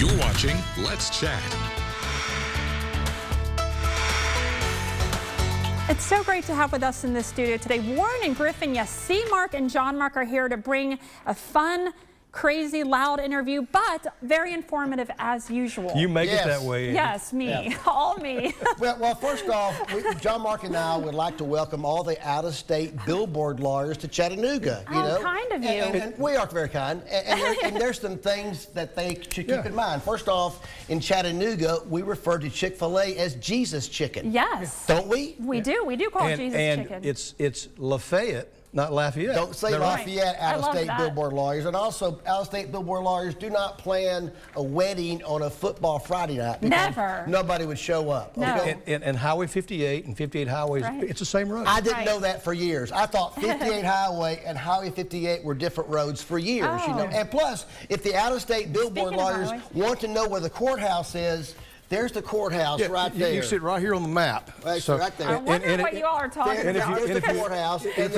You're watching Let's Chat. It's so great to have with us in the studio today Warren and Griffin. Yes, C. Mark and John Mark are here to bring a fun, crazy, loud interview, but very informative as usual. You make it that way. Yes, me. Yeah. All me. Well, first off, John Mark and I would like to welcome all the out-of-state billboard lawyers to Chattanooga. You know? Kind of you. And we are very kind. And there's some things that they should keep in mind. First off, in Chattanooga, we refer to Chick-fil-A as Jesus Chicken. Yes. Don't we? We do. We do call it Jesus Chicken. And it's Lafayette, not Lafayette. Don't say Lafayette, out-of-state billboard lawyers. And also, out-of-state billboard lawyers do not plan a wedding on a football Friday night. Never. Nobody would show up. No. Okay? And Highway 58 and 58 highways, it's the same road. I didn't know that for years. I thought 58 Highway and Highway 58 were different roads for years. You know. And plus, if the out-of-state billboard lawyers want to know where the courthouse is, there's the courthouse right there. You sit right here on the map. So right there. I wonder what you all are talking about. There's the courthouse, and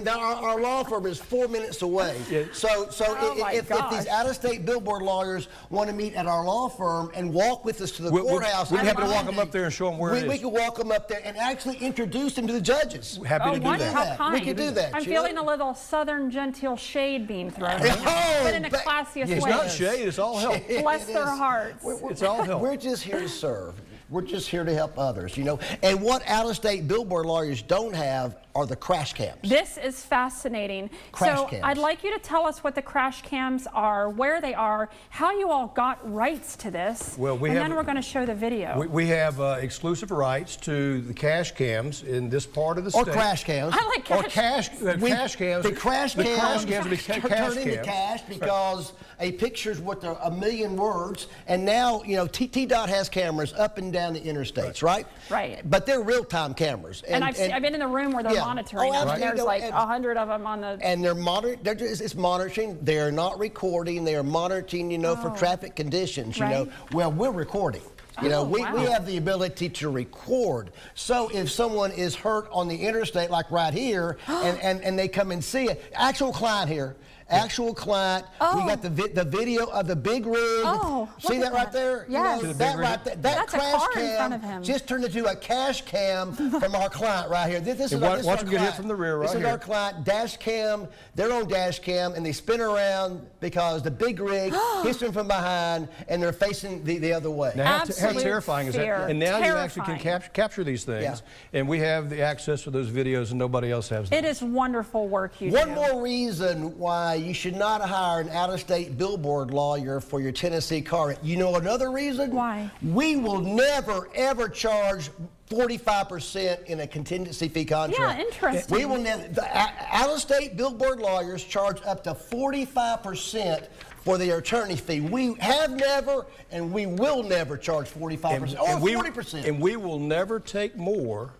then our law firm is 4 minutes away. So if these out-of-state billboard lawyers want to meet at our law firm and walk with us to the courthouse, we'd be happy to walk them up there and show them where it is. We could walk them up there and actually introduce them to the judges. Happy to do that. How kind. We could do that. I'm feeling a little southern genteel shade being thrown in, but in a classiest way. It's not shade, it's all help. Bless their hearts. It's all help. We're just here to serve. We're just here to help others, you know. And what out-of-state billboard lawyers don't have are the crash cams. This is fascinating. Crash cams. I'd like you to tell us what the crash cams are, where they are, how you all got rights to this, and then we're going to show the video. We have exclusive rights to the cash cams in this part of the state. Or crash cams. I like cash. Or cash cams. The crash cams turn into cash because a picture's worth a million words, and now, you know, T-Dot has cameras up and down the interstates, right? Right. But they're real-time cameras. And I've been in the room where they're monitoring them. There's like 100 of them on the... And they're it's monitoring. They're not recording. They are monitoring, you know, for traffic conditions, you know. Well, we're recording. You know, we have the ability to record. So if someone is hurt on the interstate, like right here, and they come and see it, actual client here, actual client, we got the video of the big rig. See that right there? Yes. You know, that crash cam just turned into a cash cam from our client right here. This is our watch them get hit from the rear right here. This is our client, dash cam, their own dash cam, and they spin around because the big rig hits them from behind and they're facing the other way. Now, how terrifying is that? And now you actually can capture these things, and we have the access to those videos and nobody else has them. It is wonderful work you do. One more reason why you should not hire an out-of-state billboard lawyer for your Tennessee car. You know another reason? Why? We will never, ever charge 45% in a contingency fee contract. Yeah, interesting. We will never. The out-of-state billboard lawyers charge up to 45% for their attorney fee. We have never, and we will never charge 45% or 40%. And we will never take more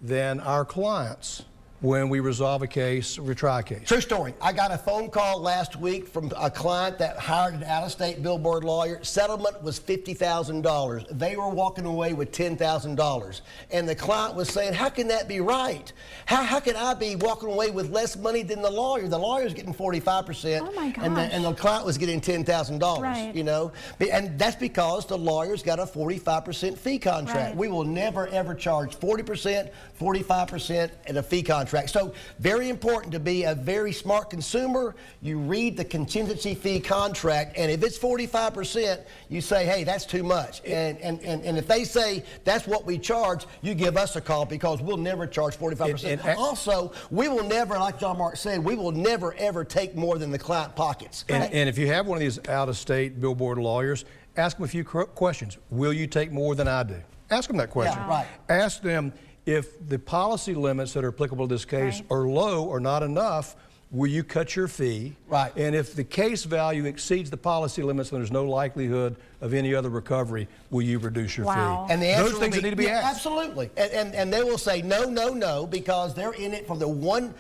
than our clients when we resolve a case or retry a case. True story. I got a phone call last week from a client that hired an out-of-state billboard lawyer. Settlement was $50,000. They were walking away with $10,000. And the client was saying, how can that be right? How can I be walking away with less money than the lawyer? The lawyer's getting 45%. Oh my gosh. And the client was getting $10,000, right. You know? And that's because the lawyer's got a 45% fee contract. Right. We will never, ever charge 40%, 45% in a fee contract. So very important to be a very smart consumer. You read the contingency fee contract, and if it's 45%, you say, hey, that's too much. And if they say that's what we charge, you give us a call because we'll never charge 45%. Also, we will never, like John Mark said, we will never ever take more than the client pockets. And if you have one of these out-of-state billboard lawyers, ask them a few questions. Will you take more than I do? Ask them that question. Yeah, right. Ask them, if the policy limits that are applicable to this case are low or not enough, will you cut your fee? Right. And if the case value exceeds the policy limits and there's no likelihood of any other recovery, will you reduce your fee? And the answer those things that need to be asked. Absolutely. And they will say no, no, no, because they're in it for the one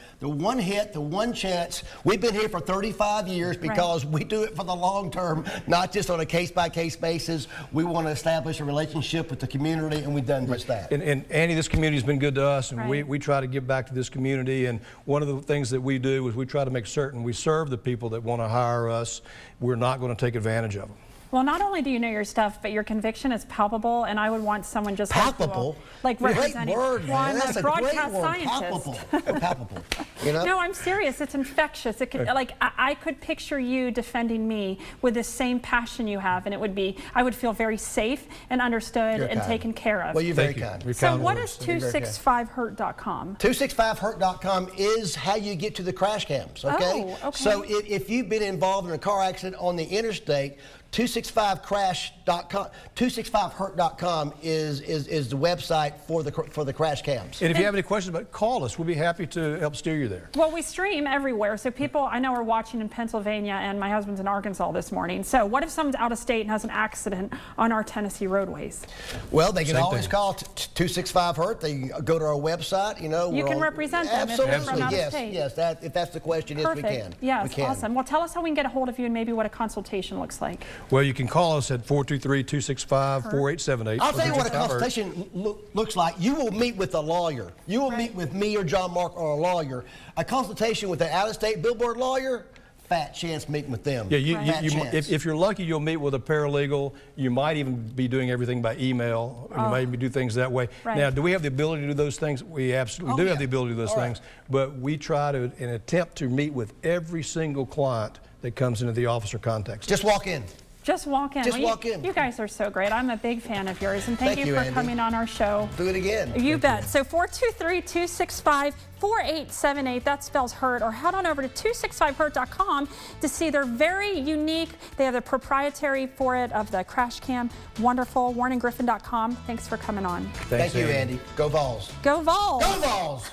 hit, the one chance. We've been here for 35 years because we do it for the long term, not just on a case-by-case basis. We want to establish a relationship with the community, and we've done just that. And Andy, this community's been good to us, and we try to give back to this community. And one of the things that we do is we try to make certain we serve the people that want to hire us. We're not going to take advantage of them. Well, not only do you know your stuff, but your conviction is palpable, and I would want someone just palpable, like representing. Great word, well, I'm That's a broadcast scientist. Palpable, palpable. You know? No, I'm serious. It's infectious. It could, like, I could picture you defending me with the same passion you have, and it would be, I would feel very safe and understood and taken care of. Well, you're very kind. So what is 265hurt.com? 265hurt.com is how you get to the crash cams, okay? Oh, okay. So if you've been involved in a car accident on the interstate, 265crash.com, 265hurt.com is the website for the crash cams. And if you have any questions about it, call us. We'll be happy to help steer you there. Well, we stream everywhere, so people I know are watching in Pennsylvania, and my husband's in Arkansas this morning. So what if someone's out of state and has an accident on our Tennessee roadways? Well, they can always call 265hurt. They can go to our website. You know, you can represent them if they're from out of state. Yes, if that's the question, yes, we can. Yes, we can. awesome. Well, tell us how we can get a hold of you and maybe what a consultation looks like. Well, you can call us at 423-265-4878. I'll tell you what a consultation looks like. You will meet with a lawyer. You will meet with me or John Mark or a lawyer. A consultation with an out-of-state billboard lawyer, fat chance meeting with them. Yeah, if you're lucky, you'll meet with a paralegal. You might even be doing everything by email. Or you might do things that way. Right. Now, do we have the ability to do those things? We absolutely do have the ability to do those things. But we try to, in an attempt to meet with every single client that comes into the office or contacts. Just walk in. Just walk in. Just walk in. You guys are so great. I'm a big fan of yours, and thank you for Andy. coming on our show. Do it again. You bet. So 423-265-4878, that spells hurt, or head on over to 265hurt.com to see their very unique, they have the proprietary for it of the crash cam. Wonderful. WarrenandGriffin.com. Thanks for coming on. Thanks, Thank you, Andy. Go Vols. Go Vols. Go Vols.